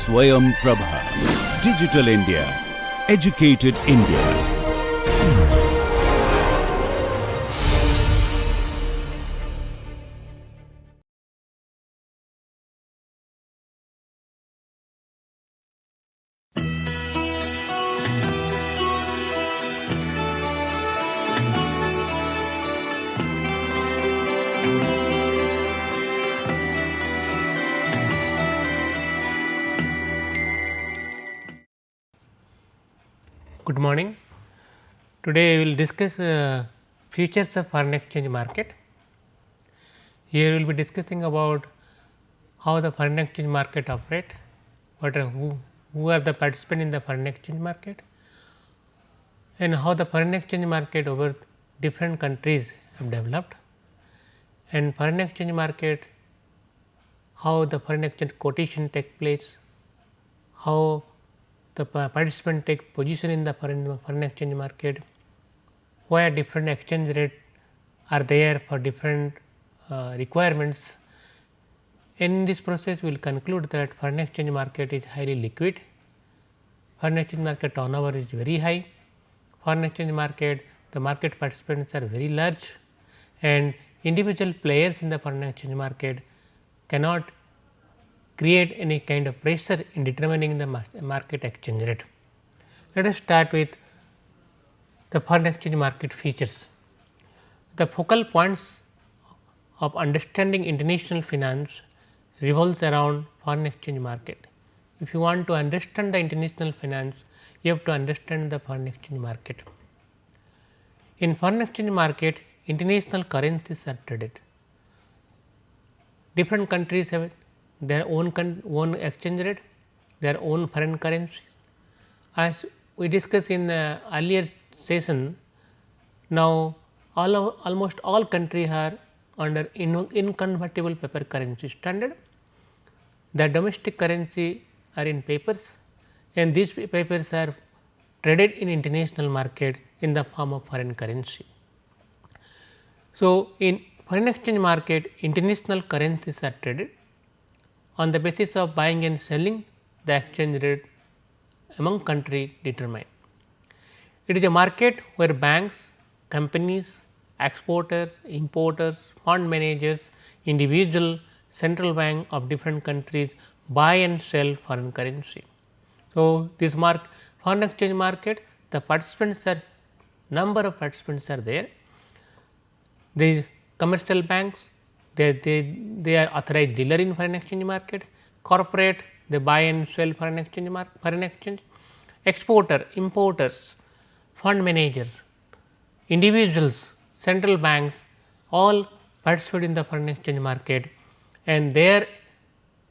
Swayam Prabha. Digital India. Educated India. Good morning. Today we will discuss features of foreign exchange market. Here we will be discussing about how the foreign exchange market operate, who are the participants in the foreign exchange market, and how the foreign exchange market over different countries have developed, and foreign exchange market, how the foreign exchange quotation take place, how the participant take position in the foreign exchange market, where different exchange rate are there for different requirements. In this process, we will conclude that foreign exchange market is highly liquid, foreign exchange market turnover is very high, foreign exchange market the market participants are very large, and individual players in the foreign exchange market cannot create any kind of pressure in determining the market exchange rate. Let us start with the foreign exchange market features. The focal points of understanding international finance revolves around foreign exchange market. If you want to understand the international finance, you have to understand the foreign exchange market. In foreign exchange market, international currencies are traded. Different countries have their own exchange rate, their own foreign currency. As we discussed in the earlier session, now almost all countries are under inconvertible paper currency standard. The domestic currency are in papers, and these papers are traded in international market in the form of foreign currency. So, in foreign exchange market, international currencies are traded. On the basis of buying and selling, the exchange rate among countries determined. It is a market where banks, companies, exporters, importers, fund managers, individual, central bank of different countries buy and sell foreign currency. So, this foreign exchange market, the participants are number of participants are there. The commercial banks, they are authorized dealer in foreign exchange market, corporate they buy and sell foreign exchange, exporter, importers, fund managers, individuals, central banks all participate in the foreign exchange market, and their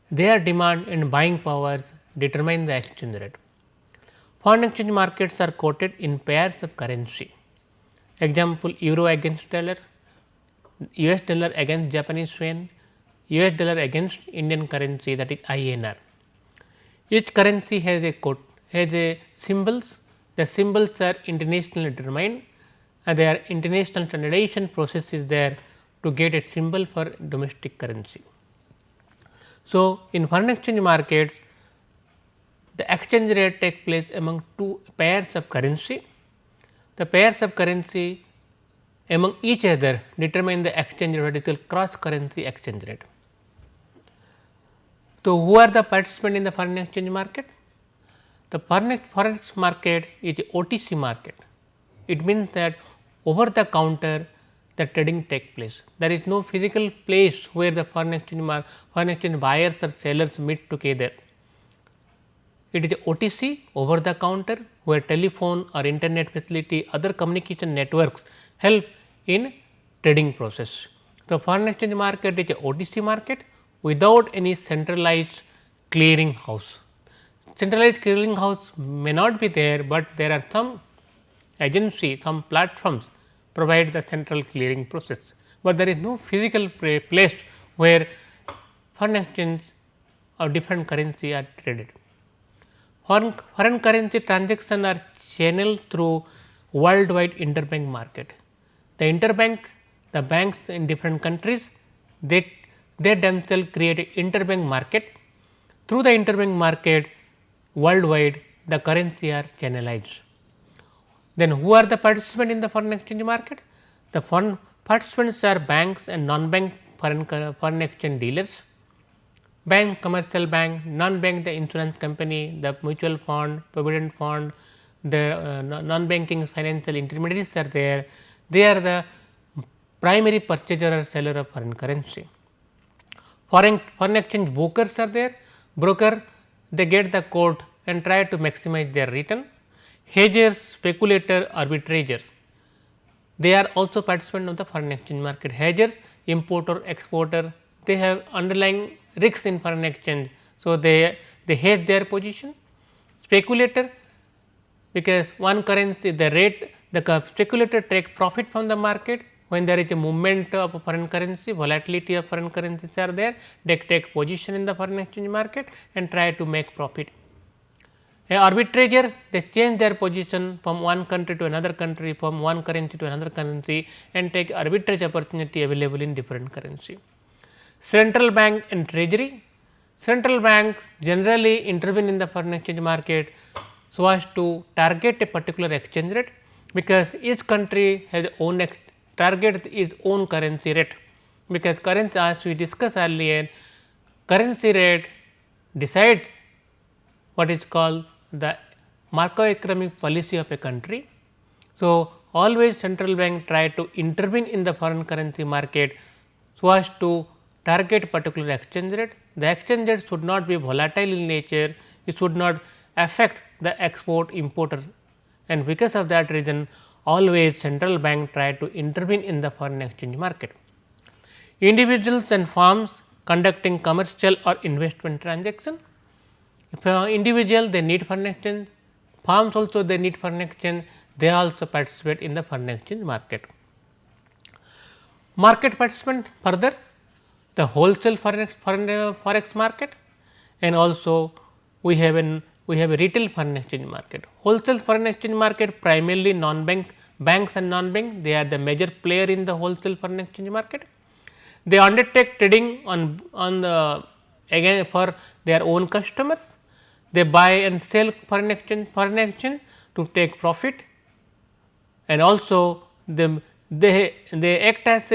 demand and buying powers determine the exchange rate. Foreign exchange markets are quoted in pairs of currency. Example, euro against dollar, US dollar against Japanese yen, US dollar against Indian currency, that is INR. Each currency has a symbols. The symbols are internationally determined, and there are international standardization process is there to get a symbol for domestic currency. So, in foreign exchange markets, the exchange rate take place among two pairs of currency. The pairs of currency among each other determine the exchange rate, what is called cross currency exchange rate. So, who are the participants in the foreign exchange market? The forex market is a OTC market. It means that over the counter the trading take place. There is no physical place where the foreign exchange buyers or sellers meet together. It is a OTC, over the counter, where telephone or internet facility, other communication networks help in trading process. So, foreign exchange market is a OTC market without any centralized clearing house. Centralized clearing house may not be there, but there are some agency, some platforms provide the central clearing process, but there is no physical place where foreign exchange of different currency are traded. Foreign currency transactions are channeled through worldwide interbank market. The banks in different countries, they themselves create an interbank market through the interbank market worldwide the currency are channelized. Then who are the participants in the foreign exchange market? The foreign participants are banks and non-bank foreign exchange dealers. Bank, commercial bank, non-bank, the insurance company, the mutual fund, provident fund, the non-banking financial intermediaries are there. They are the primary purchaser or seller of foreign currency. Foreign exchange brokers are there. Broker, they get the quote and try to maximize their return. Hedgers, speculator, arbitragers, they are also participant of the foreign exchange market. Hedgers, importer, exporter, they have underlying risks in foreign exchange. So, they hedge their position. Speculator, because one currency the rate the speculator take profit from the market when there is a movement of foreign currency, volatility of foreign currencies are there, they take position in the foreign exchange market and try to make profit. A arbitrager, they change their position from one country to another country, from one currency to another currency and take arbitrage opportunity available in different currency. Central bank and treasury, central banks generally intervene in the foreign exchange market so as to target a particular exchange rate, because each country has own target its own currency rate, because currency, as we discussed earlier, currency rate decide what is called the macroeconomic policy of a country. So, always central bank try to intervene in the foreign currency market so as to target particular exchange rate. The exchange rate should not be volatile in nature, it should not affect the export importer, and because of that reason always central bank try to intervene in the foreign exchange market. Individuals and firms conducting commercial or investment transaction, if an individual they need foreign exchange, firms also they need foreign exchange, they also participate in the foreign exchange market. Market participant further, the wholesale forex market, and also we have a retail foreign exchange market. Wholesale foreign exchange market primarily non-bank, banks and non-bank, they are the major player in the wholesale foreign exchange market. They undertake trading on the again for their own customers. They buy and sell foreign exchange to take profit, and also they act as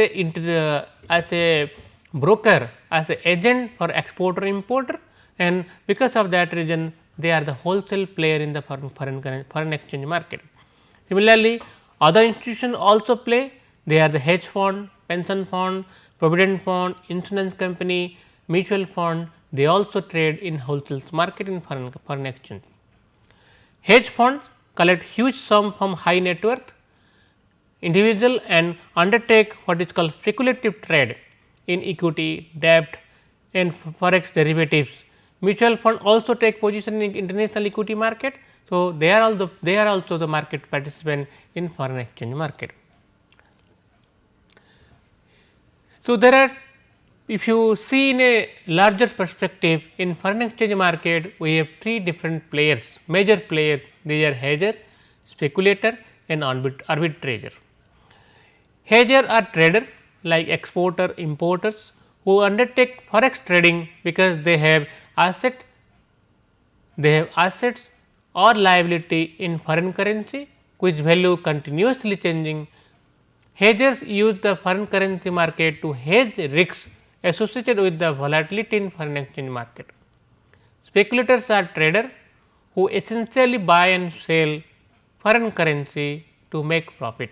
a broker, as a agent for exporter importer, and because of that reason they are the wholesale player in the foreign exchange market. Similarly, other institutions also play, they are the hedge fund, pension fund, provident fund, insurance company, mutual fund, they also trade in wholesale market in foreign exchange. Hedge funds collect huge sum from high net worth individual and undertake what is called speculative trade in equity, debt and forex derivatives. Mutual fund also take position in international equity market. So, they are also the market participant in foreign exchange market. So, there are, if you see in a larger perspective, in foreign exchange market we have three different players, major players, they are hedger, speculator and arbitrager. Hedger are trader like exporter, importers who undertake forex trading because they have assets or liability in foreign currency which value continuously changing. Hedgers use the foreign currency market to hedge risks associated with the volatility in foreign exchange market. Speculators are traders who essentially buy and sell foreign currency to make profit.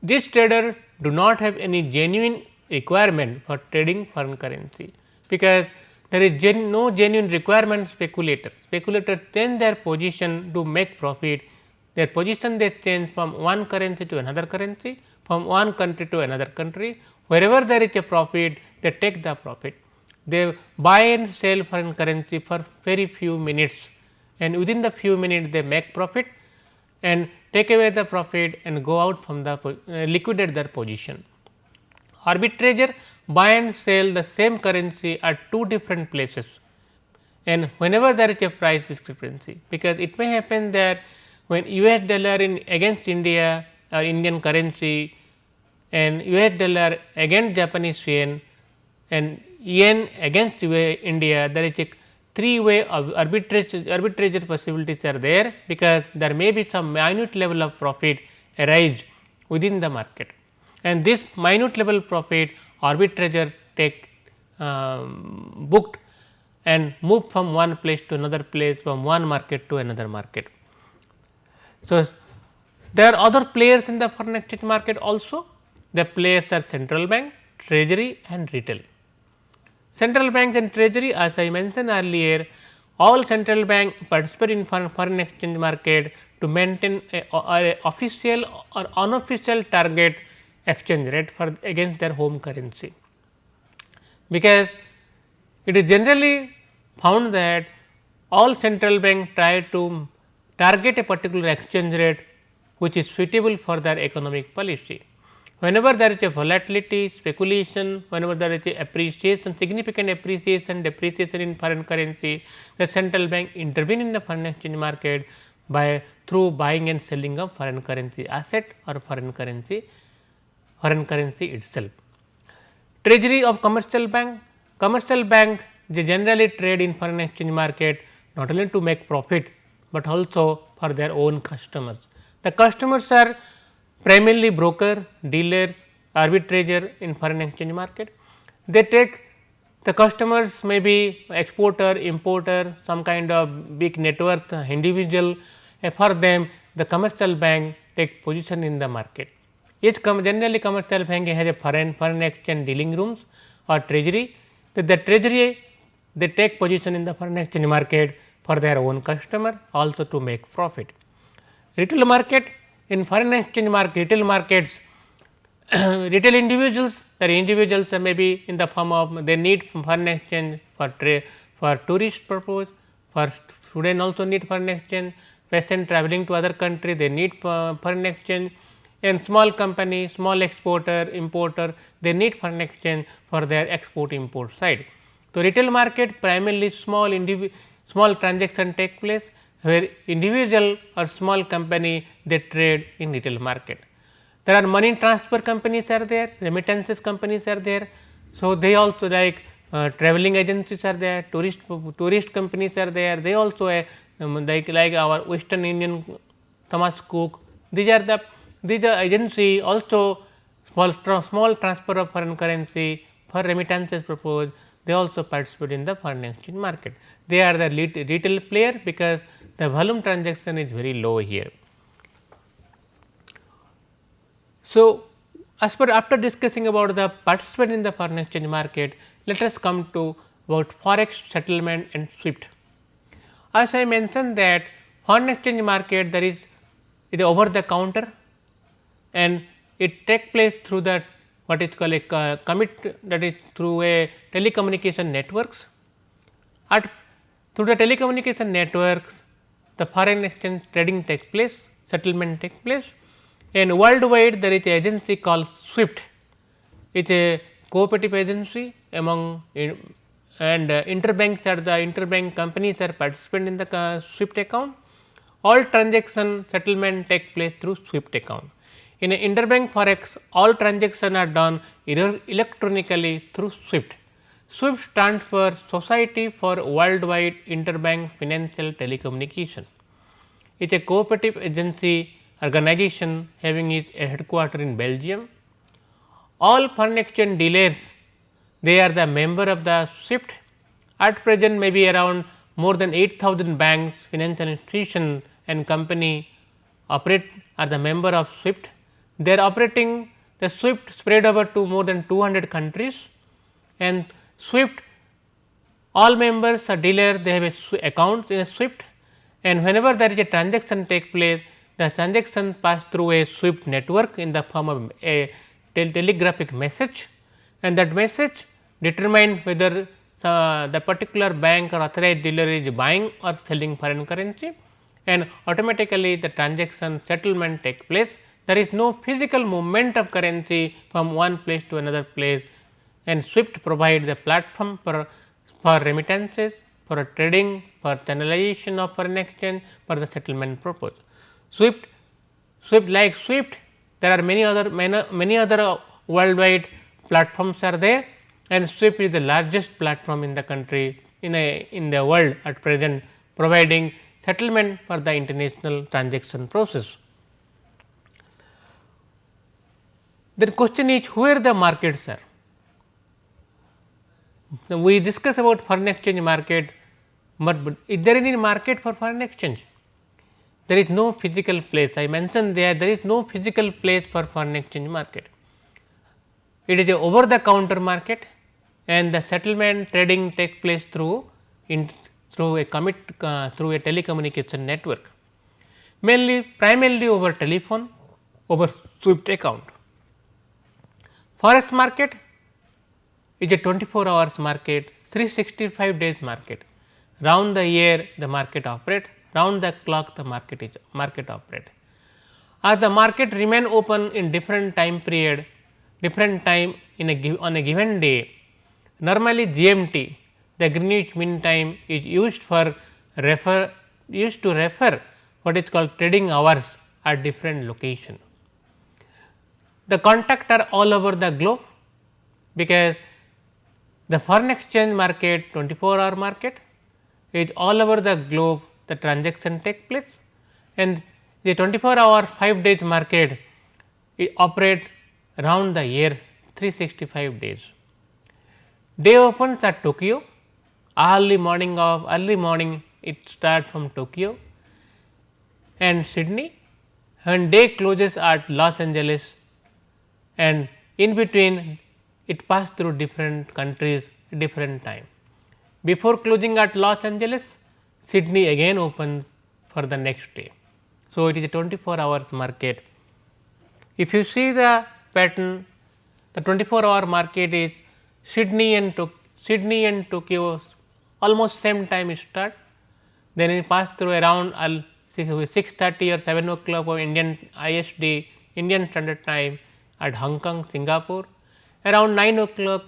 These traders do not have any genuine requirement for trading foreign currency, because there is no genuine requirement speculators. Speculators change their position to make profit, their position they change from one currency to another currency, from one country to another country. Wherever there is a profit, they take the profit. They buy and sell foreign currency for very few minutes, and within the few minutes they make profit and take away the profit and go out from the liquidate their position. Arbitrager buy and sell the same currency at two different places, and whenever there is a price discrepancy, because it may happen that when US dollar against India or Indian currency and US dollar against Japanese yen and yen against India, there is a three-way arbitrage possibilities are there, because there may be some minute level of profit arise within the market, and this minute level profit arbitrager take booked and move from one place to another place, from one market to another market. So, there are other players in the foreign exchange market also. The players are central bank, treasury and retail. Central banks and treasury, as I mentioned earlier, all central bank participate in foreign exchange market to maintain a official or unofficial target exchange rate for against their home currency, because it is generally found that all central bank try to target a particular exchange rate which is suitable for their economic policy. Whenever there is a volatility, speculation, whenever there is a appreciation, significant appreciation, depreciation in foreign currency, the central bank intervene in the foreign exchange market by through buying and selling of foreign currency asset or foreign currency itself. Treasury of commercial bank they generally trade in foreign exchange market not only to make profit, but also for their own customers. The customers are primarily broker, dealers, arbitrager in foreign exchange market. They take the customers may be exporter, importer, some kind of big net worth individual. For them, the commercial bank take position in the market. Generally commercial bank has a foreign exchange dealing rooms or treasury. The treasury they take position in the foreign exchange market for their own customer, also to make profit. Retail market, in foreign exchange market, retail markets, retail individuals, the individuals may be in the form of they need foreign exchange for tourist purpose, for student also need foreign exchange, patient traveling to other country they need foreign exchange, and small company, small exporter, importer they need foreign exchange for their export import side. So, retail market primarily small transaction take place, where individual or small company they trade in retail market. There are money transfer companies are there, remittances companies are there. So, they also like traveling agencies are there, tourist companies are there, they also like our Western Union, Thomas Cook, these are agency also small transfer of foreign currency for remittances purpose, they also participate in the foreign exchange market. They are the retail player, because the volume transaction is very low here. So, after discussing about the participant in the foreign exchange market, let us come to about forex settlement and SWIFT. As I mentioned that foreign exchange market there is over the counter, and it take place through the what is called a commit, that is through a telecommunication networks. Through the telecommunication networks, the foreign exchange trading takes place, settlement takes place, and worldwide there is an agency called SWIFT. It is a cooperative agency among and interbank companies are participant in the SWIFT account. All transaction settlement take place through SWIFT account. In an interbank forex, all transactions are done electronically through SWIFT. SWIFT stands for Society for Worldwide Interbank Financial Telecommunication. It is a cooperative agency organization having its headquarters in Belgium. All foreign exchange dealers they are the member of the SWIFT. At present, maybe around more than 8,000 banks, financial institutions and company operate are the member of SWIFT. They are operating the SWIFT spread over to more than 200 countries, and SWIFT all members are dealer they have accounts in a SWIFT, and whenever there is a transaction take place, the transaction pass through a SWIFT network in the form of a telegraphic message, and that message determine whether the particular bank or authorized dealer is buying or selling foreign currency, and automatically the transaction settlement take place. There is no physical movement of currency from one place to another place, and SWIFT provides the platform for remittances, for trading, for channelization of foreign exchange, for the settlement purpose. SWIFT there are many other worldwide platforms are there, and SWIFT is the largest platform in the country in the world at present, providing settlement for the international transaction process. The question is, where the markets are? Now, we discuss about foreign exchange market, but is there any market for foreign exchange? There is no physical place. I mentioned there is no physical place for foreign exchange market. It is a over the counter market, and the settlement trading takes place through a telecommunication network, primarily over telephone, over SWIFT account. Forex market is a 24 hours market, 365 days market. Round the year the market operate, round the clock the market operate. As the market remain open in different time period, different time on a given day, normally GMT, the Greenwich Mean Time, is used to refer what is called trading hours at different location. The contacts are all over the globe, because the foreign exchange market 24-hour market is all over the globe, the transaction take place, and the 24-hour 5 days market operate around the year 365 days. Day opens at Tokyo, early morning it starts from Tokyo and Sydney, and day closes at Los Angeles, and in between it passes through different countries different time. Before closing at Los Angeles, Sydney again opens for the next day. So, it is a 24 hours market. If you see the pattern, the 24-hour market is Sydney and Tokyo almost same time start, then it pass through around 6:30 or 7 o'clock of Indian IST, Indian Standard Time at Hong Kong, Singapore. Around 9 o'clock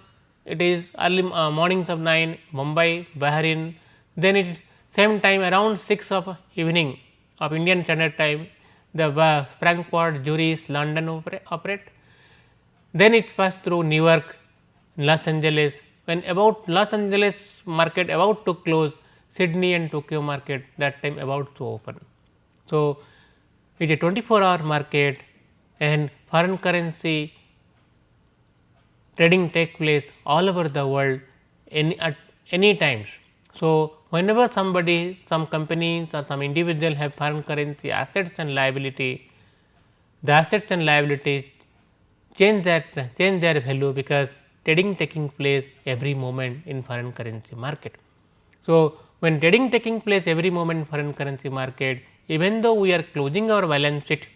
it is early mornings of 9 Mumbai, Bahrain. Then it same time around 6 of evening of Indian Standard Time, the Frankfurt, Zurich, London operate. Then it passed through New York, Los Angeles. When about Los Angeles market about to close, Sydney and Tokyo market that time about to open. So, it is a 24-hour market, and foreign currency trading take place all over the world at any times. So, whenever some companies or some individual have foreign currency assets and liability, the assets and liabilities change their value, because trading taking place every moment in foreign currency market. So, when trading taking place every moment in foreign currency market, even though we are closing our balance sheet,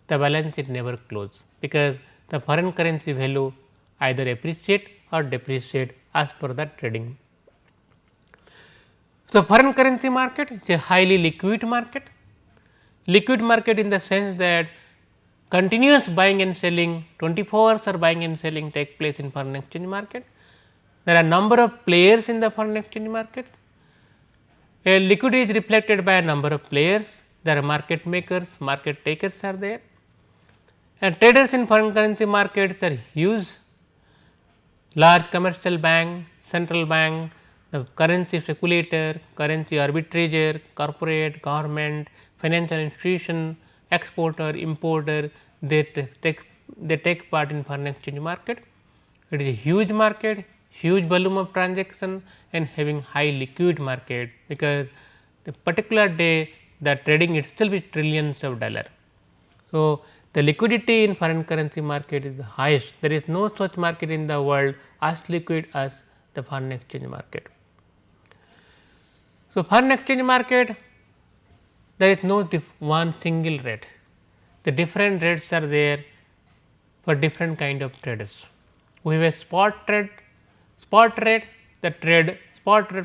the balance sheet never close, because the foreign currency value either appreciate or depreciate as per the trading. So, foreign currency market is a highly liquid market. Liquid market in the sense that continuous buying and selling, 24 hours or buying and selling take place in foreign exchange market. There are number of players in the foreign exchange market. A liquidity is reflected by a number of players. There are market makers, market takers are there, and traders in foreign currency markets are huge. Large commercial bank, central bank, the currency speculator, currency arbitrager, corporate, government, financial institution, exporter, importer, they take part in foreign exchange market. It is a huge market, huge volume of transaction, and having high liquid market, because the particular day the trading itself is trillions of dollars. So, the liquidity in foreign currency market is the highest. There is no such market in the world as liquid as the foreign exchange market. So, foreign exchange market, there is no one single rate. The different rates are there for different kind of traders. We have a spot rate, spot rate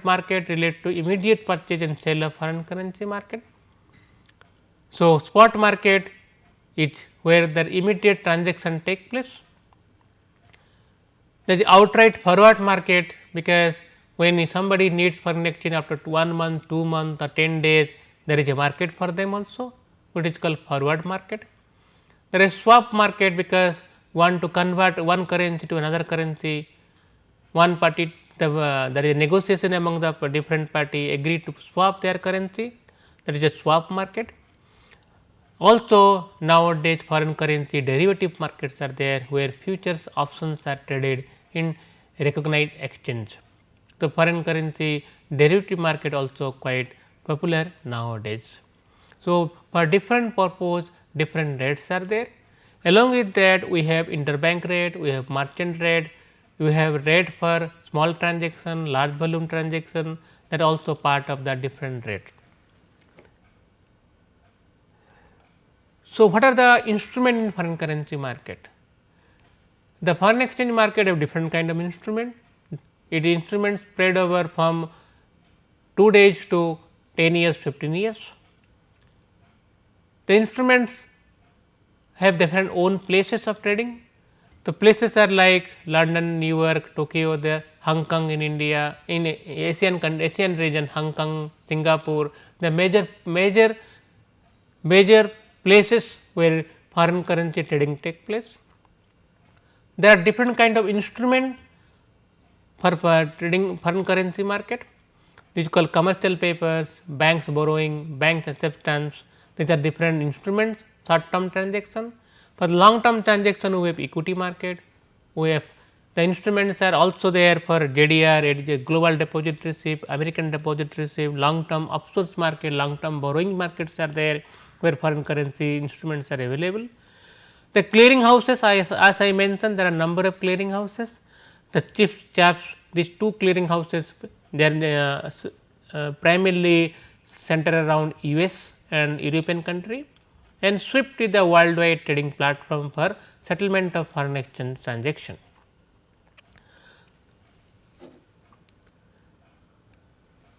market relate to immediate purchase and sale of foreign currency market. So, spot market is where the immediate transaction take place. There is outright forward market, because when somebody needs foreign exchange after 1 month, 2 months or 10 days, there is a market for them also, which is called forward market. There is swap market, because want to convert one currency to another currency, one party there is a negotiation among the different party agree to swap their currency, that is a swap market. Also nowadays foreign currency derivative markets are there, where futures options are traded in recognized exchange. The foreign currency derivative market also quite popular nowadays. So, for different purpose different rates are there. Along with that we have interbank rate, we have merchant rate, we have rate for small transaction, large volume transaction, that also part of the different rate. So, what are the instrument in foreign currency market? The foreign exchange market have different kind of instrument. It instruments spread over from 2 days to 10 years, 15 years. The instruments have different own places of trading. The places are like London, New York, Tokyo, the Hong Kong in India, in Asian region, Hong Kong, Singapore, the major places where foreign currency trading take place. There are different kind of instrument for trading foreign currency market. These are called commercial papers, banks borrowing, banks acceptance. These are different instruments, short term transaction. For long term transaction, we have equity market, we have the instruments are also there for JDR, global deposit receipt, American deposit receipt, long term offshore market, long term borrowing markets are there, where foreign currency instruments are available. The clearing houses, as I mentioned, there are number of clearing houses. The chief chaps, these two clearing houses, they are primarily centered around US and European country, and SWIFT is the worldwide trading platform for settlement of foreign exchange transaction.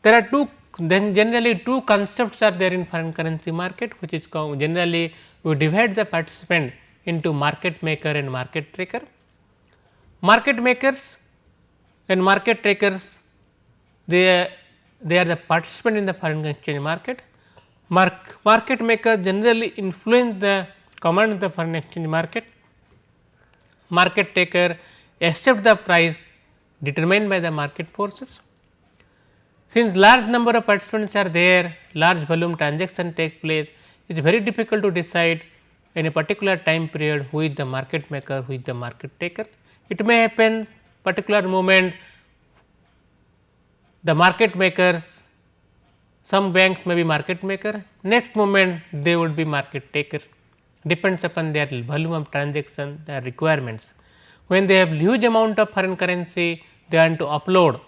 There are generally two concepts are there in foreign currency market, which is called generally we divide the participant into market maker and market taker. Market makers and market takers, they are the participant in the foreign exchange market. Market maker generally influence the command the foreign exchange market. Market taker accept the price determined by the market forces. Since large number of participants are there, large volume transaction take place, it is very difficult to decide in a particular time period who is the market maker, who is the market taker. It may happen particular moment the market makers, some banks may be market maker, next moment they would be market taker, depends upon their volume of transaction, their requirements. When they have huge amount of foreign currency, they want to upload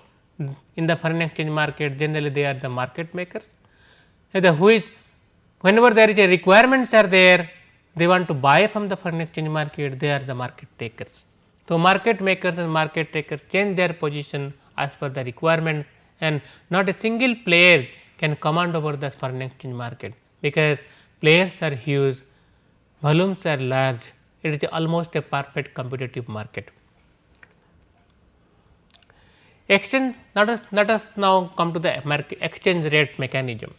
in the foreign exchange market, generally they are the market makers. Whenever there is a requirements are there, they want to buy from the foreign exchange market, they are the market takers. So, market makers and market takers change their position as per the requirement, and not a single player can command over the foreign exchange market, because players are huge, volumes are large, it is almost a perfect competitive market. Exchange, let us now come to the exchange rate mechanism,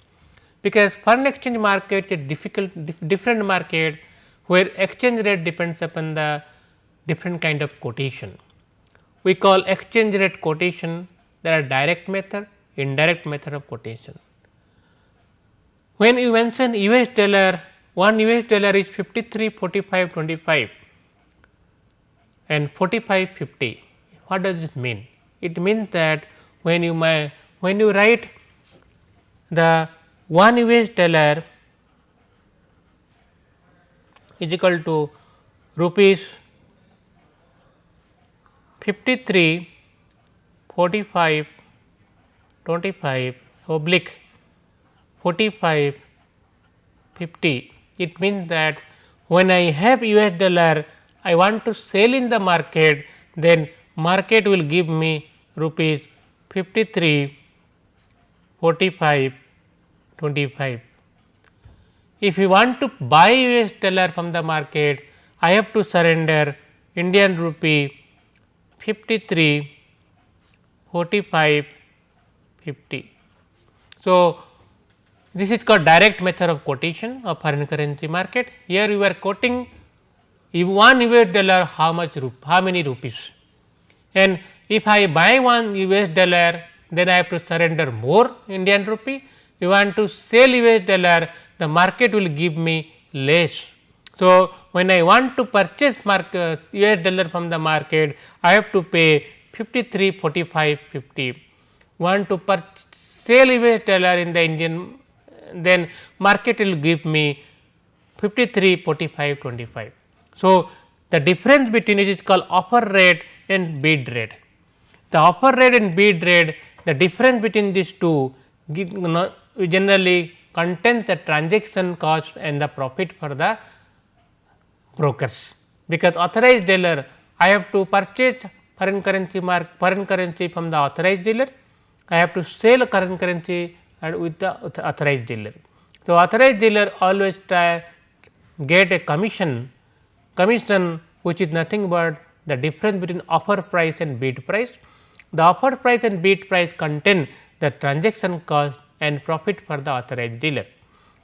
because foreign exchange market is a different market, where exchange rate depends upon the different kind of quotation. We call exchange rate quotation, there are direct method, indirect method of quotation. When you mention US dollar, one US dollar is 53.4525 and 45.50. What does it mean? It means that when you write the 1 US dollar is equal to rupees 53 45 25 oblique 45 50, it means that when I have US dollar, I want to sell in the market, then market will give me rupees 53 45 25. If you want to buy US dollar from the market, I have to surrender Indian rupee 53 45 50. So, this is called direct method of quotation of foreign currency market. Here you are quoting if 1 US dollar how many rupees, and if I buy one US dollar, then I have to surrender more Indian rupee. You want to sell US dollar, the market will give me less. So, when I want to purchase US dollar from the market, I have to pay 53.45.50. Want to sell US dollar in the Indian, then market will give me 53.45.25. So, the difference between it is called offer rate and bid rate. The offer rate and bid rate, the difference between these two generally contains the transaction cost and the profit for the brokers, because authorized dealer I have to purchase foreign currency from the authorized dealer, I have to sell foreign currency with the authorized dealer. So, authorized dealer always get a commission which is nothing but the difference between offer price and bid price. The offer price and bid price contain the transaction cost and profit for the authorized dealer.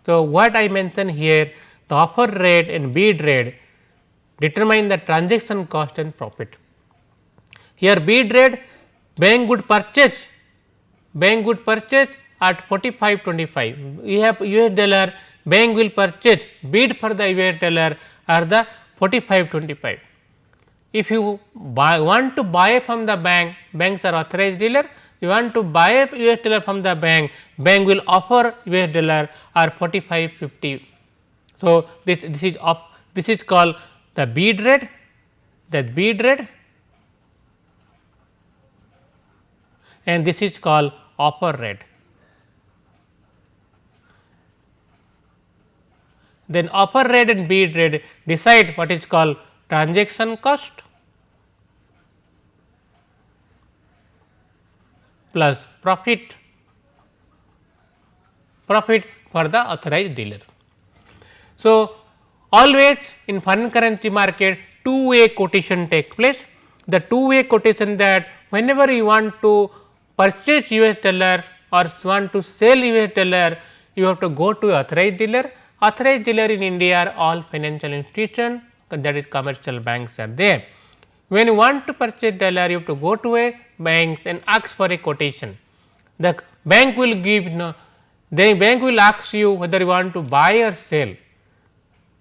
So, what I mentioned here, the offer rate and bid rate determine the transaction cost and profit. Here bid rate, bank would purchase at 45.25. You have US dollar, bank will purchase, bid for the US dollar are the 45.25. If you want to buy from the bank, banks are authorized dealer. You want to buy US dollar from the bank, bank will offer US dollar or 45.50. So, this is called the bid rate, and this is called offer rate. Then offer rate and bid rate decide what is called transaction cost plus profit for the authorized dealer. So, always in foreign currency market two-way quotation take place. The two-way quotation, that whenever you want to purchase US dollar or want to sell US dollar, you have to go to authorized dealer. Authorized dealer in India are all financial institutions, that is commercial banks are there. When you want to purchase dollar, you have to go to a bank and ask for a quotation. The bank will give, the bank will ask you whether you want to buy or sell.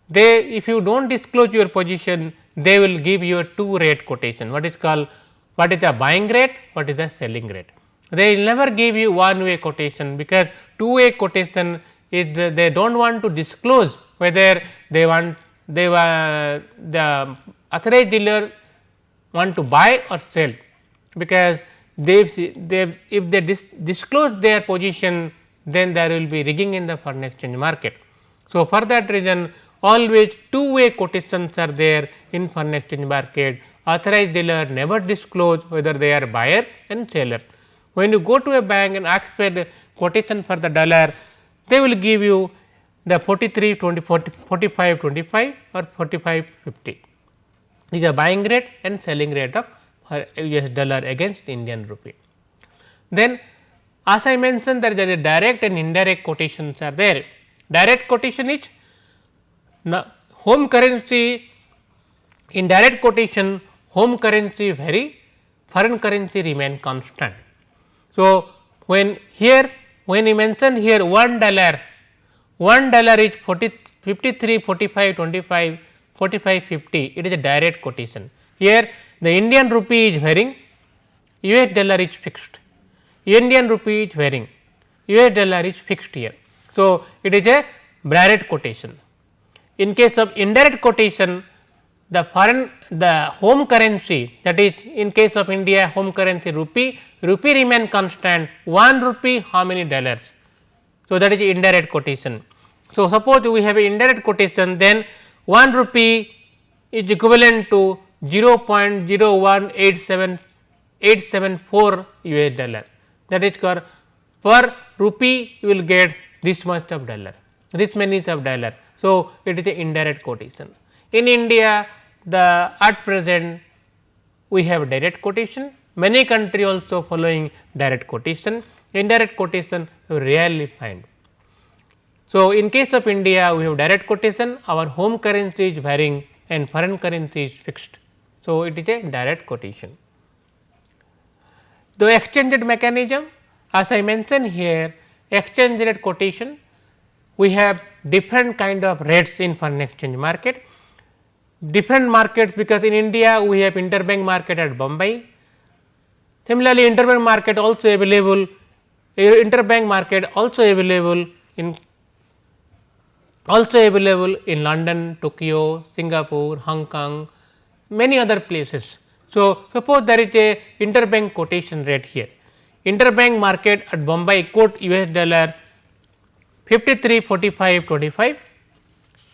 They, if you do not disclose your position, they will give you a two rate quotation, what is called, what is the buying rate, what is the selling rate. They will never give you one way quotation, because two way quotation is they do not want to disclose whether they want the authorized dealer want to buy or sell, because if they disclose their position, then there will be rigging in the foreign exchange market. So, for that reason always two way quotations are there in foreign exchange market. Authorized dealer never disclose whether they are buyer and seller. When you go to a bank and ask for the quotation for the dollar, they will give you the 43, 20, 40, 45, 25 or 45, 50. These are buying rate and selling rate of US dollar against Indian rupee. Then as I mentioned, there is a direct and indirect quotations are there. Direct quotation is home currency, in direct quotation home currency vary, foreign currency remain constant. So, when you mention here $1 is 53, 45, 25, 45, 50, it is a direct quotation. Here the Indian rupee is varying, US dollar is fixed, Indian rupee is varying, US dollar is fixed here. So, it is a direct quotation. In case of indirect quotation, the home currency, that is in case of India home currency rupee remain constant, 1 rupee how many dollars. So, that is indirect quotation. So, suppose we have a indirect quotation, then 1 rupee is equivalent to 0.01874 US dollar, that is per rupee you will get this much of dollar, this many of dollar. So, it is a indirect quotation. In India, at present we have direct quotation, many countries also following direct quotation, indirect quotation you rarely find. So, in case of India we have direct quotation, our home currency is varying and foreign currency is fixed. So, it is a direct quotation. The exchange rate mechanism, as I mentioned here, exchange rate quotation, we have different kind of rates in foreign exchange market, different markets, because in India we have interbank market at Bombay. Similarly, interbank market also available, interbank market also available in London, Tokyo, Singapore, Hong Kong, many other places. So, suppose there is a interbank quotation rate here. Interbank market at Bombay quote US dollar 53.45.25.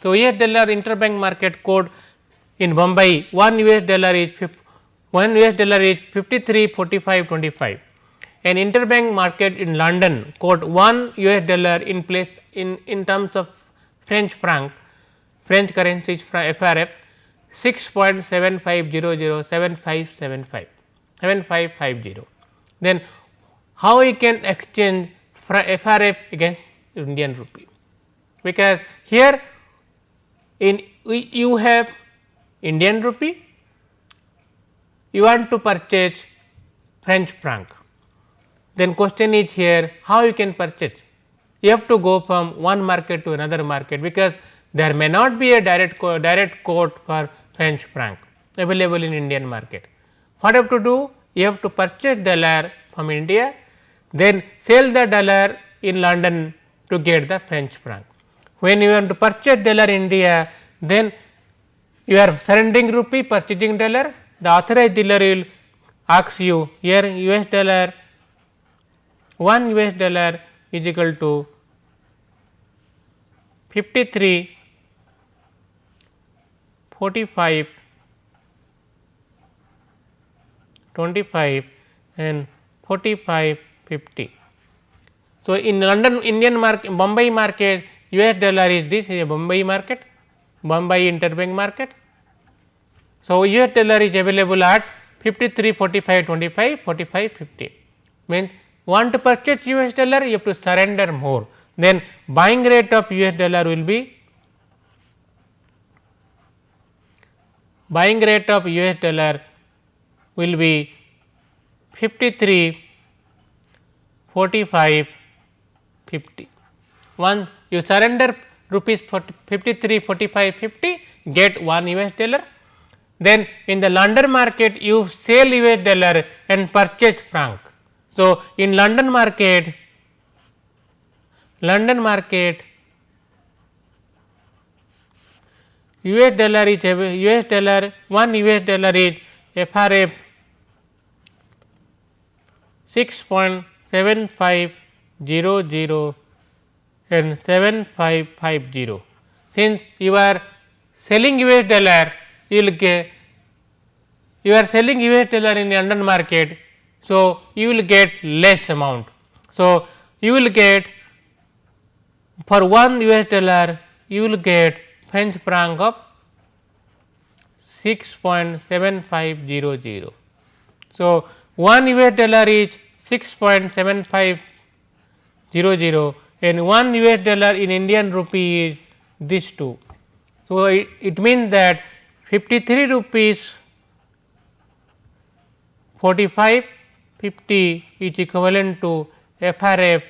So, US dollar interbank market quote in Bombay 1 US dollar is 53.45.25, and interbank market in London quote 1 US dollar in place in terms of French franc, French currency is FRF 6.75007550. Then how we can exchange FRF against Indian rupee? Because here you have Indian rupee, you want to purchase French franc. Then question is here, how you can purchase? You have to go from one market to another market, because there may not be a direct quote for French franc available in Indian market. What you have to do? You have to purchase dollar from India, then sell the dollar in London to get the French franc. When you want to purchase dollar in India, then you are surrendering rupee, purchasing dollar, the authorized dealer will ask you here US dollar, 1 US dollar is equal to 53.45.25 and 45.50. So, in London Indian market, Bombay market, US dollar is this, is a Bombay market, Bombay interbank market. So, US dollar is available at 53.45.25, 45.50, means want to purchase US dollar, you have to surrender more. Then buying rate of US dollar will be, buying rate of US dollar will be 53.45.50. Once you surrender rupees 53.45.50, get 1 US dollar. Then in the London market you sell US dollar and purchase franc. So, in London market US dollar is US dollar, 1 US dollar is FRF 6.7500 and 7550. Since you are selling US dollar, you will get, you are selling US dollar in London market. So, you will get less amount. So, you will get for 1 US dollar you will get French franc of 6.7500. So, 1 US dollar is 6.7500 and 1 US dollar in Indian rupee is this 2. So, it means that 53 rupees 45.50 is equivalent to FRF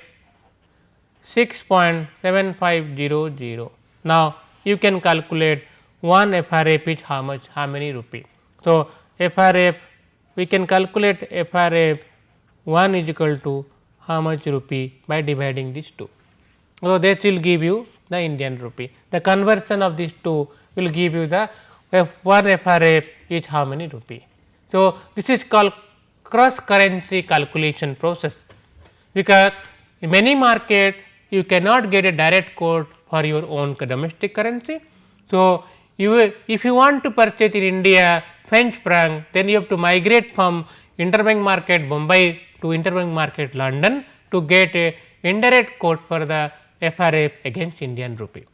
6.7500. Now, you can calculate 1 FRF is how much, how many rupee. So, FRF we can calculate FRF 1 is equal to how much rupee by dividing these 2. So, this will give you the Indian rupee. The conversion of these 2 will give you the 1 FRF is how many rupee. So, this is called cross currency calculation process, because in many market you cannot get a direct quote for your own domestic currency. So, if you want to purchase in India French franc, then you have to migrate from interbank market Bombay to interbank market London to get a indirect quote for the FRF against Indian rupee.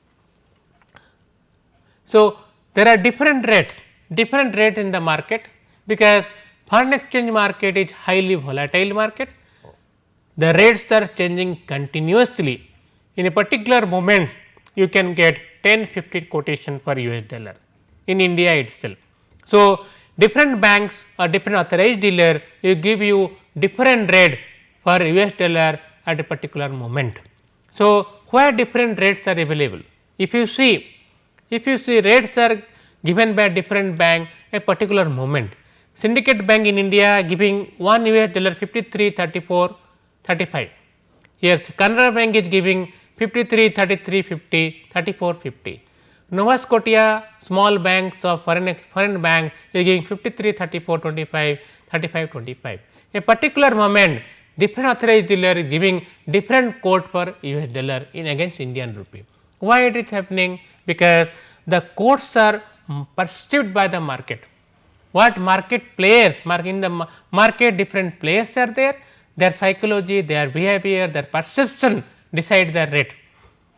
So, there are different rates in the market, because foreign exchange market is highly volatile market. The rates are changing continuously. In a particular moment you can get 10-15 quotation for US dollar in India itself. So, different banks or different authorized dealer will give you different rate for US dollar at a particular moment. So, where different rates are available? If you see rates are given by different bank a particular moment. Syndicate bank in India giving 1 US dollar 53.34.35. Here Canara Bank is giving 53.33.50, 34.50. Nova Scotia small banks of foreign bank is giving 53.34.25, 35.25. A particular moment different authorized dealer is giving different quote for US dollar in against Indian rupee. Why it is happening? Because the quotes are perceived by the market. What market players, in the market different players are there, their psychology, their behavior, their perception decide the rate,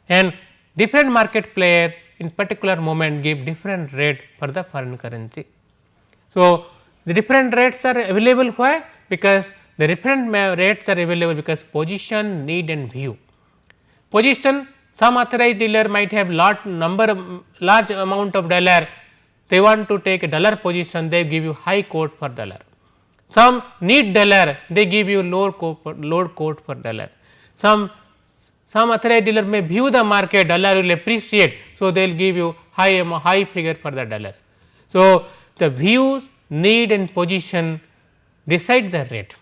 and different market players in particular moment give different rate for the foreign currency. So, the different rates are available why? Because the different rates are available because position, need and view. Position, some authorized dealer might have large amount of dollar, they want to take a dollar position, they give you high quote for dollar. Some need dollar, they give you low quote for dollar. Some authorized dealer may view the market, dollar will appreciate, so they will give you high figure for the dollar. So, the views, need and position decide the rate,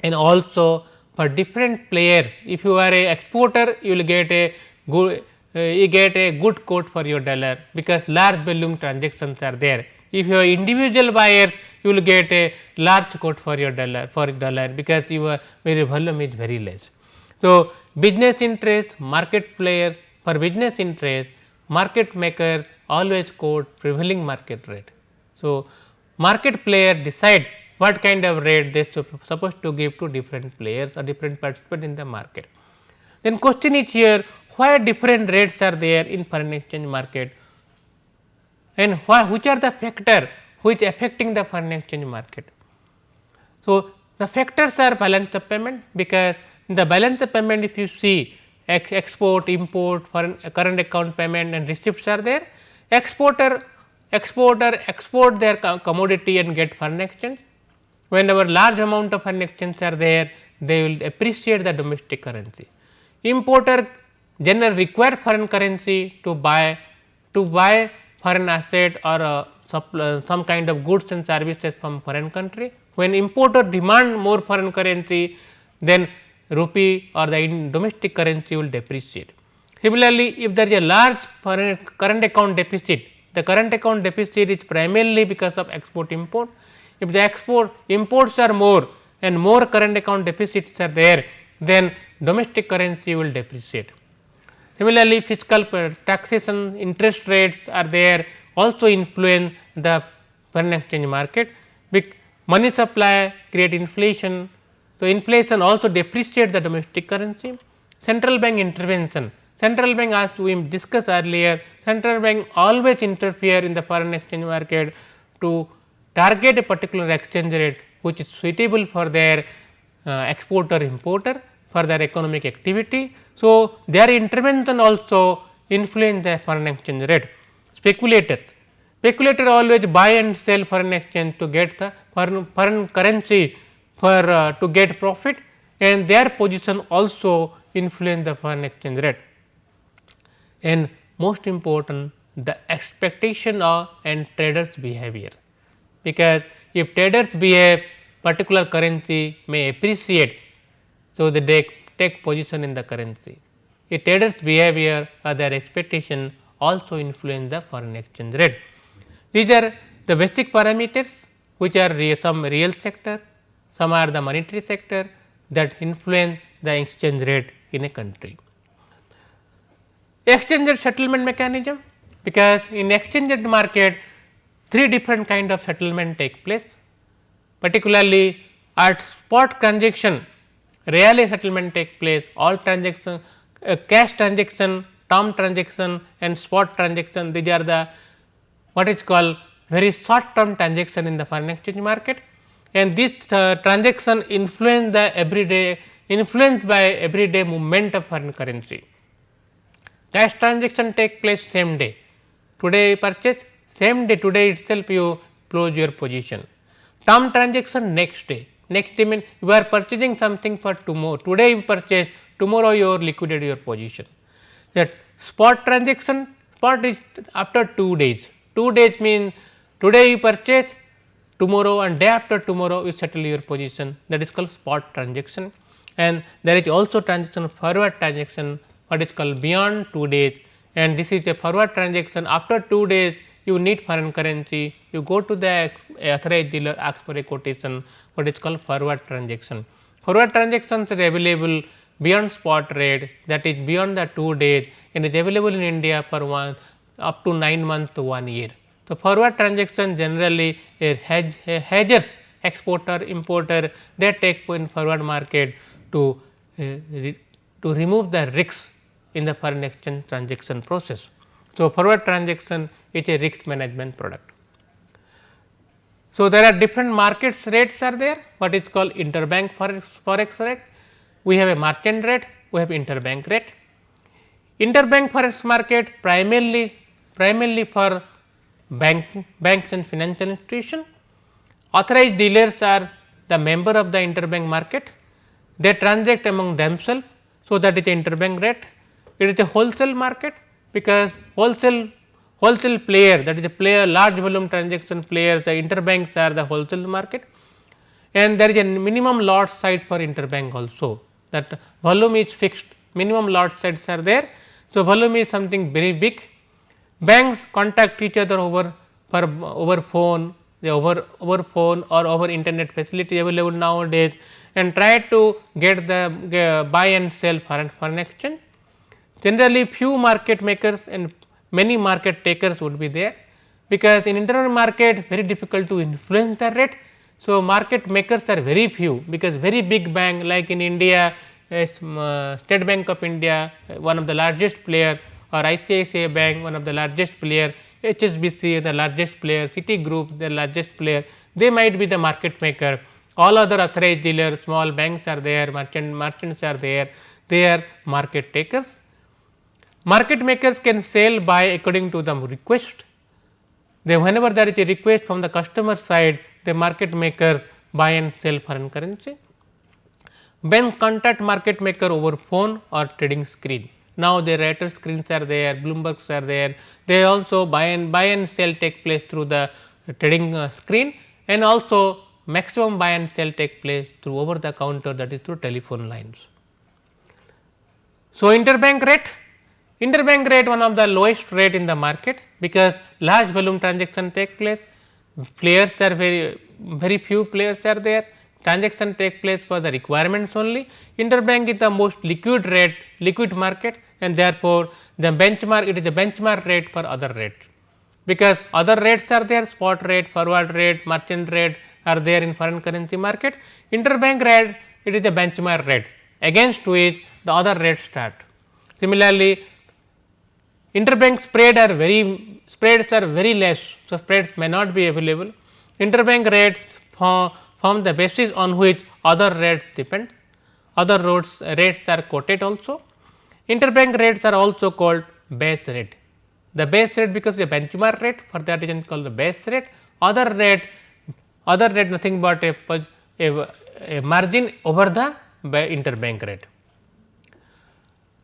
and also for different players, if you are a exporter, you will get a good quote for your dollar, because large volume transactions are there. If you are individual buyer, you will get a large quote for your dollar because your volume is very less. So, business interest, market players, for business interest, market makers always quote prevailing market rate. So, market player decide what kind of rate they supposed to give to different players or different participants in the market. Then question is here, why different rates are there in foreign exchange market, and which are the factor which affecting the foreign exchange market. So, the factors are balance of payment, because in the balance of payment if you see export, import, foreign current account payment and receipts are there. Exporter export their commodity and get foreign exchange. Whenever large amount of foreign exchange are there, they will appreciate the domestic currency. Importer generally require foreign currency to buy foreign asset or some kind of goods and services from foreign country. When importer demand more foreign currency, then rupee or the domestic currency will depreciate. Similarly, if there is a large foreign current account deficit, the current account deficit is primarily because of export import. If the imports are more and more current account deficits are there, then domestic currency will depreciate. Similarly, fiscal taxation, interest rates are there, also influence the foreign exchange market. Money supply create inflation. So, inflation also depreciate the domestic currency. Central bank intervention, central bank, as we discussed earlier, central bank always interfere in the foreign exchange market to target a particular exchange rate which is suitable for their exporter importer for their economic activity. So, their intervention also influence the foreign exchange rate. Speculator always buy and sell foreign exchange to get the foreign currency for to get profit, and their position also influence the foreign exchange rate. And most important, the expectation of and traders behavior, because if traders behave, particular currency may appreciate, so they take position in the currency. A trader's behavior or their expectation also influence the foreign exchange rate. These are the basic parameters which are some real sector, some are the monetary sector that influence the exchange rate in a country. Exchange rate settlement mechanism, because in exchange rate market 3 different kind of settlement take place, particularly at spot transaction rarely settlement take place, all transaction cash transaction, term transaction and spot transaction, these are the what is called very short term transaction in the foreign exchange market, and this transaction influenced by everyday movement of foreign currency. Cash transaction take place same day, today purchase same day, today itself you close your position. Term transaction next day, next day means you are purchasing something for tomorrow, today you purchase, tomorrow you liquidate your position. That spot transaction, spot is after 2 days, 2 days means today you purchase, tomorrow and day after tomorrow you settle your position, that is called spot transaction. And there is also transaction forward transaction, what is called beyond 2 days, and this is a forward transaction. After 2 days you need foreign currency, you go to the authorized dealer, ask for a quotation, what is called forward transaction. Forward transactions are available beyond spot rate, that is beyond the 2 days, and is available in India for up to 9 months to 1 year. So, forward transaction generally a hedgers, exporter, importer, they take in forward market to remove the risks in the foreign exchange transaction process. So, forward transaction is a risk management product. So, there are different markets rates are there, what is called interbank forex rate. We have a merchant rate, we have interbank rate. Interbank forex market primarily for banks and financial institutions. Authorized dealers are the member of the interbank market, they transact among themselves. So, that is the interbank rate. It is a wholesale market, because wholesale player, that is a player, large volume transaction players, the interbanks are the wholesale market, and there is a minimum lot size for interbank also, that volume is fixed, minimum lot size are there. So, volume is something very big. Banks contact each other over phone, over phone or over internet facility available nowadays, and try to get the buy and sell foreign exchange. Generally few market makers and many market takers would be there, because in internal market very difficult to influence the rate. So, market makers are very few, because very big bank like in India, State Bank of India, one of the largest player, or ICICI Bank, one of the largest player, HSBC the largest player, Citigroup the largest player, they might be the market maker. All other authorized dealers, small banks are there, merchants are there, they are market takers. Market makers can sell buy according to the request. They, whenever there is a request from the customer side, the market makers buy and sell foreign currency. Banks contact market maker over phone or trading screen. Now, the Reuters screens are there, Bloombergs are there, they also buy and sell take place through the trading screen, and also maximum buy and sell take place through over the counter, that is through telephone lines. So, interbank rate one of the lowest rate in the market, because large volume transaction take place, players are very few players are there, transaction take place for the requirements only. Interbank is the most liquid market, and therefore, the benchmark, it is the benchmark rate for other rates, because other rates are there, spot rate, forward rate, merchant rate are there in foreign currency market. Interbank rate, it is the benchmark rate, against which the other rates start. Similarly, interbank spreads are very less, so spreads may not be available. Interbank rates form the basis on which other rates depend, other rates are quoted also. Interbank rates are also called base rate. The base rate, because a benchmark rate, for that reason called the base rate. Other rate nothing but a margin over the interbank rate.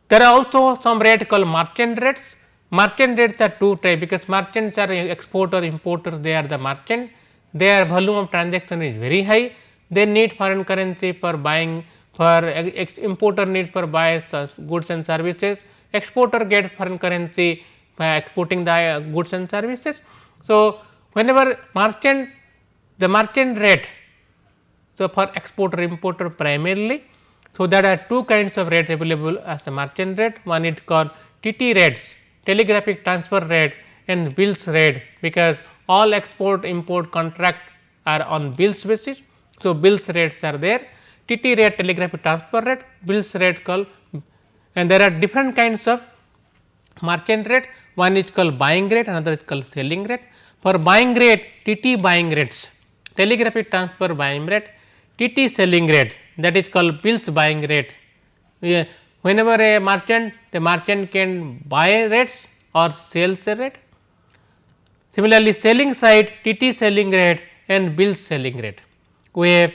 There are also some rate called merchant rates. Merchant rates are two types, because merchants are exporter, importers, they are the merchant, their volume of transaction is very high, they need foreign currency for buying, for importer needs for buy goods and services, exporter gets foreign currency by exporting the goods and services. So, whenever the merchant rate, so for exporter importer primarily, so there are two kinds of rates available as a merchant rate. One is called TT rates, telegraphic transfer rate, and bills rate, because all export import contract are on bills basis. So, bills rates are there, TT rate, telegraphic transfer rate, bills rate called, and there are different kinds of merchant rate. One is called buying rate, another is called selling rate. For buying rate, TT buying rates, telegraphic transfer buying rate, TT selling rate, that is called bills buying rate. Whenever a merchant, the merchant can buy rates or sales a rate. Similarly, selling side, TT selling rate and bills selling rate. We have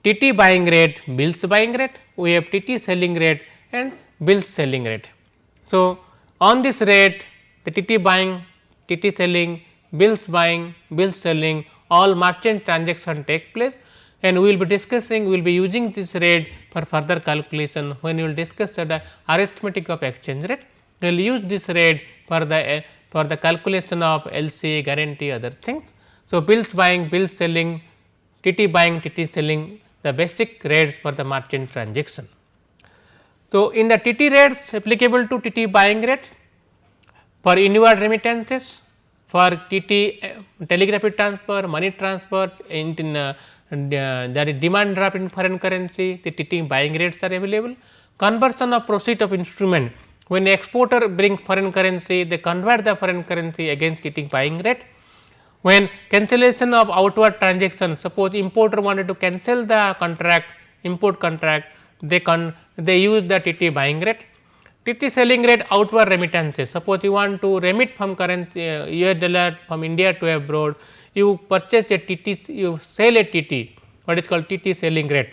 TT buying rate, bills buying rate, we have TT selling rate and bills selling rate. So, on this rate the TT buying, TT selling, bills buying, bills selling, all merchant transaction take place, and we will be discussing, we will be using this rate for further calculation. When we will discuss the arithmetic of exchange rate, we will use this rate for the calculation of LC, guarantee, other things. So, bills buying, bills selling, TT buying, TT selling, the basic rates for the merchant transaction. So, in the TT rates applicable to TT buying rate for inward remittances, for TT telegraphic transfer, money transfer, there is demand draft in foreign currency, the TT buying rates are available. Conversion of proceed of instrument, when the exporter brings foreign currency, they convert the foreign currency against TT buying rate. When cancellation of outward transaction, suppose importer wanted to cancel the contract, import contract, they use the TT buying rate. TT selling rate, outward remittances, suppose you want to remit from currency US dollar from India to abroad, you purchase a TT, you sell a TT, what is called TT selling rate.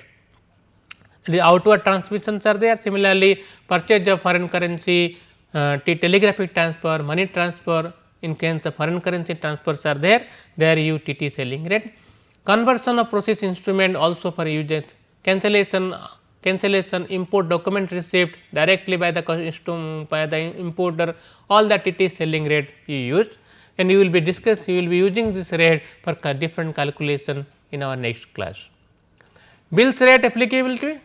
The outward transmissions are there. Similarly, purchase of foreign currency, telegraphic transfer, money transfer, in case of foreign currency transfers are there, there you TT selling rate. Conversion of proceeds instrument also for uses, cancellation, import document received directly by the importer, all the TT selling rate you use, and you will be using this rate for different calculation in our next class. Bills rate applicability,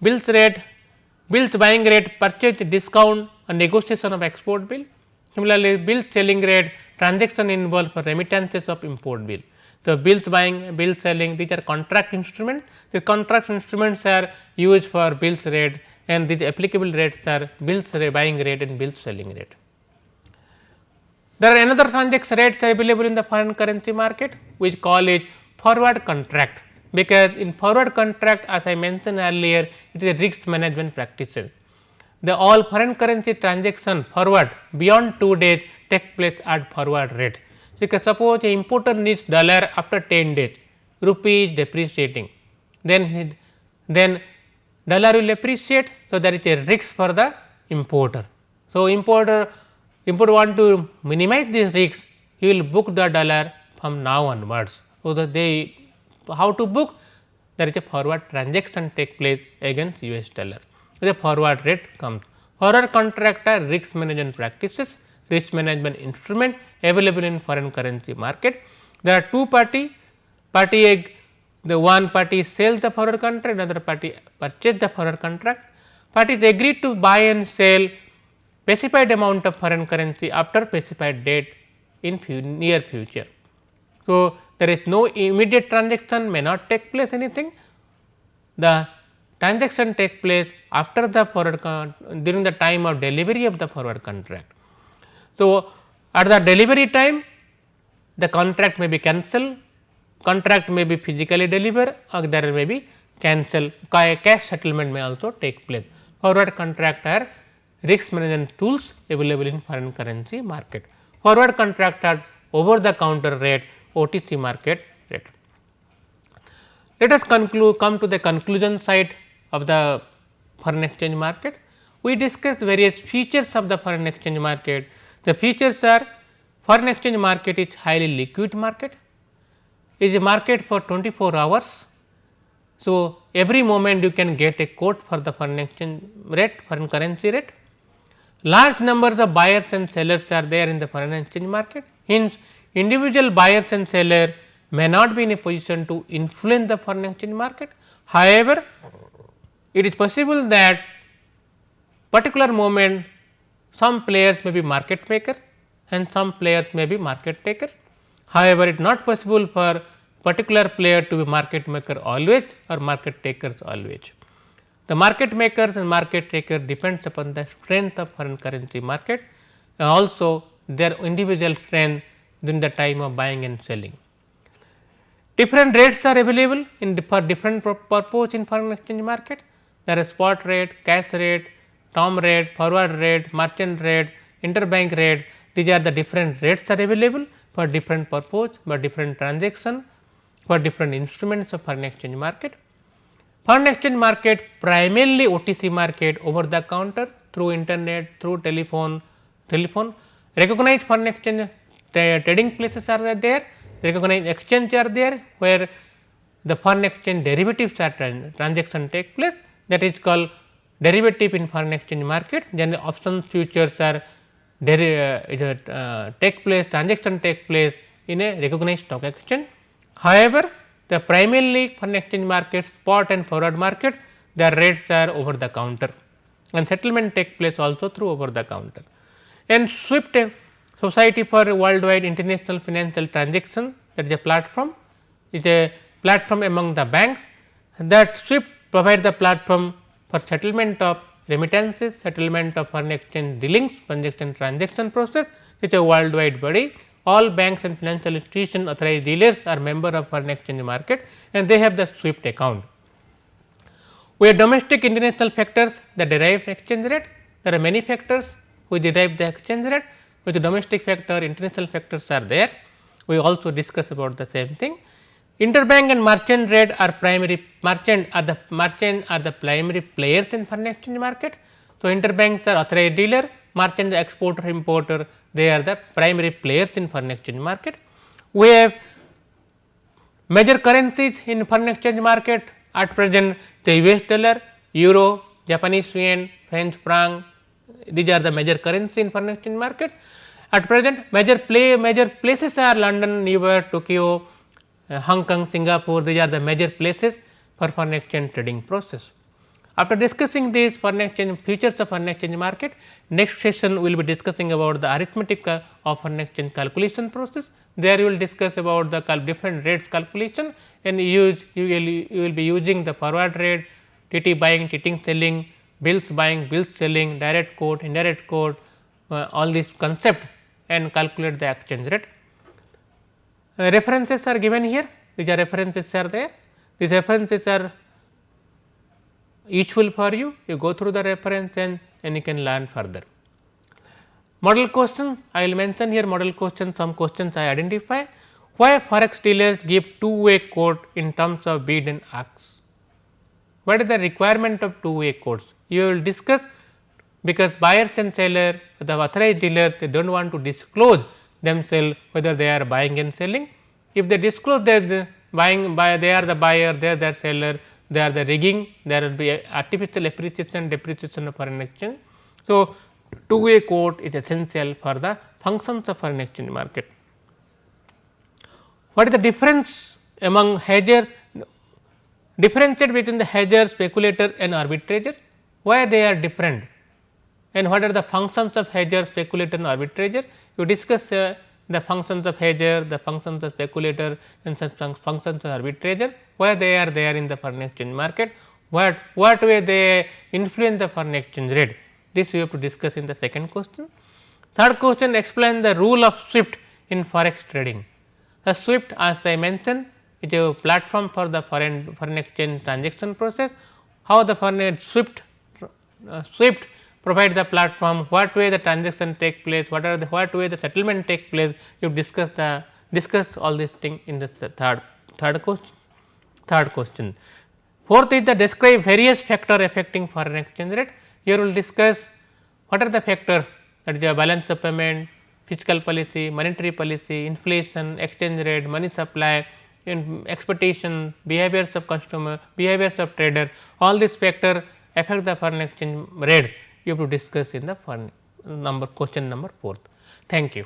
bills buying rate, purchase discount and negotiation of export bill. Similarly, bills selling rate, transaction involved for remittances of import bill. So, bills buying, bills selling, these are contract instruments. The contract instruments are used for bills rate, and the applicable rates are bills buying rate and bills selling rate. There are another transaction rates are available in the foreign currency market, which call it forward contract, because in forward contract, as I mentioned earlier, it is a risk management practices. The all foreign currency transaction forward beyond 2 days take place at forward rate. Because suppose a importer needs dollar after 10 days, rupee is depreciating, then dollar will appreciate. So, there is a risk for the importer. So, importer want to minimize this risk, he will book the dollar from now onwards. So, how to book? There is a forward transaction take place against US dollar. The forward rate comes. Forward contract are risk management practices, risk management instrument available in foreign currency market. There are two party the one party sells the forward contract, another party purchase the forward contract. Parties agree to buy and sell specified amount of foreign currency after specified date in near future. So, there is no immediate transaction, may not take place anything. The transaction take place after the forward during the time of delivery of the forward contract. So, at the delivery time the contract may be cancelled, contract may be physically delivered, or there may be cancel, cash settlement may also take place. Forward contract are risk management tools available in foreign currency market. Forward contract are over the counter rate, OTC market rate. Let us come to the conclusion side of the foreign exchange market. We discussed various features of the foreign exchange market. The features are, foreign exchange market is highly liquid market, is a market for 24 hours. So, every moment you can get a quote for the foreign exchange rate, foreign currency rate. Large numbers of buyers and sellers are there in the foreign exchange market. Hence, individual buyers and sellers may not be in a position to influence the foreign exchange market. However, it is possible that particular moment some players may be market maker and some players may be market taker. However, it is not possible for particular player to be market maker always or market takers always. The market makers and market taker depends upon the strength of foreign currency market and also their individual strength during the time of buying and selling. Different rates are available for different purpose in foreign exchange market. There are spot rate, cash rate, term rate, forward rate, merchant rate, interbank rate. These are the different rates are available for different purpose, for different transaction, for different instruments of foreign exchange market. Foreign exchange market primarily OTC market, over the counter, through internet, through telephone. Recognized foreign exchange trading places are there, recognized exchange are there, where the foreign exchange derivatives are transaction take place, that is called derivative in foreign exchange market. Then options futures are take place, transaction take place in a recognized stock exchange. However, the primarily foreign exchange market, spot and forward market, the rates are over the counter and settlement take place also through over the counter. And SWIFT, Society for Worldwide International Financial Transaction, that is a platform, is a platform among the banks, that SWIFT provides the platform for settlement of remittances, settlement of foreign exchange dealings, transaction process. It is a worldwide body. All banks and financial institutions, authorized dealers are member of foreign exchange market and they have the SWIFT account. We have domestic international factors that derive exchange rate. There are many factors which derive the exchange rate, with the domestic factor, international factors are there. We also discuss about the same thing. Interbank and merchant rate are primary, merchant are the primary players in foreign exchange market. So, interbanks are authorized dealer, merchant exporter, importer, they are the primary players in foreign exchange market. We have major currencies in foreign exchange market at present, the US dollar, euro, Japanese yen, French franc, these are the major currency in foreign exchange market. At present, major places are London, New York, Tokyo, Hong Kong, Singapore, these are the major places for foreign exchange trading process. After discussing these foreign exchange features of foreign exchange market, next session we will be discussing about the arithmetic of foreign exchange calculation process. There we will discuss about the different rates calculation and you will be using the forward rate, TT buying, TT selling, bills buying, bills selling, direct quote, indirect quote, all these concept and calculate the exchange rate. References are given here, these are references are there, these references are useful for you, you go through the reference and you can learn further. Model question, I will mention here model question, some questions I identify. Why forex dealers give two-way quote in terms of bid and ask? What is the requirement of two-way quotes? You will discuss, because buyers and seller, the authorized dealers, they do not want to disclose themselves whether they are buying and selling. If they disclose that the buying, they are the buyer, they are the seller, they are the rigging, there will be artificial appreciation, depreciation of foreign exchange. So, two-way quote is essential for the functions of foreign exchange market. What is the difference among hedgers? Differentiate between the hedger, speculator and arbitrator. Why they are different and what are the functions of hedger, speculator and arbitrator? You discuss the functions of hedger, the functions of speculator and such functions of arbitrator, why they are there in the foreign exchange market, what way they influence the foreign exchange rate. This we have to discuss in the second question. Third question, explain the rule of SWIFT in forex trading. The SWIFT, as I mentioned, is a platform for the foreign exchange transaction process. How the SWIFT provide the platform, what way the transaction take place, what way the settlement take place. You discuss all these things in the third question. Fourth is the describe various factor affecting foreign exchange rate. Here we will discuss what are the factors, that is a balance of payment, fiscal policy, monetary policy, inflation, exchange rate, money supply, expectation, behaviors of consumer, behaviors of trader, all these factors affect the foreign exchange rates. You have to discuss in the question number 4. Thank you.